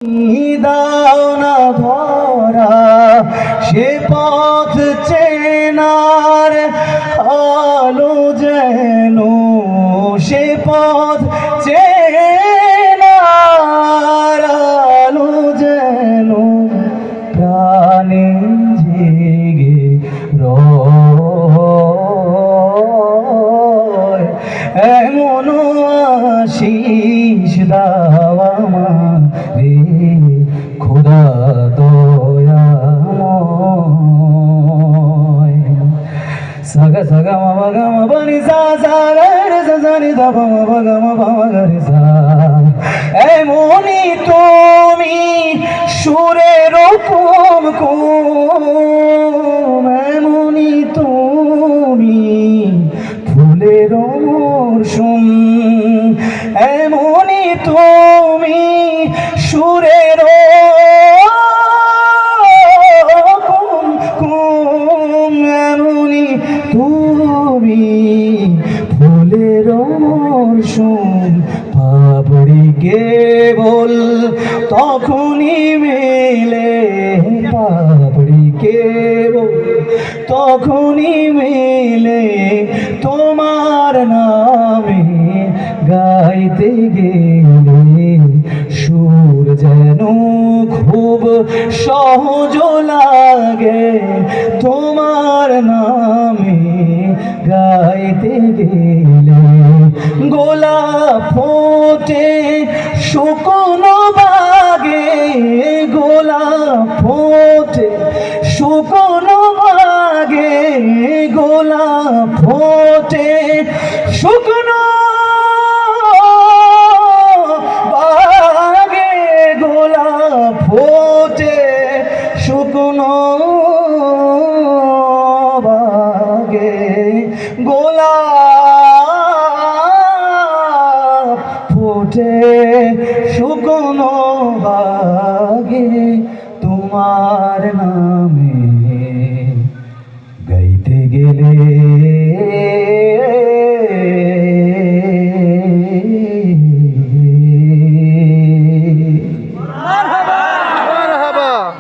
দাও না ধরা সে পথ চেনার আলো যেন সে পথ চেনার আলো যেন প্রাণে জেগে রয় এমন আশিস দাও আমারে খোদা দয়াময়। সাগা সাগা মামা গামা বানি সা সা রে রে সা সা নি দা মা মা গামা বামা গা রে সা। এমনই তুমি সুরের কুমকুম, এমনই তুমি ফুলের মরশুম, এমনই তুমি সুরের কুমকুম, এমনই তুমি ফুলের মরশুম। পাপড়ি কেবল তখনই মেলে, পাপড়ি কেবল তখনই মেলে তোমার নামে গাইতে গেলে। সুর যেন খুব সহজ লাগে তোমার নামে গাইতে গেলে। গোলাপ ফোটে শুকনো বাগে, গোলাপ ফোটে শুকনো বাগে, গোলাপ ফোটে শুকনো বাগে, গোলাপ ফোটে শুকনো বাগে, গোলাপ ফোটে শুকনো বাগে তোমার নাম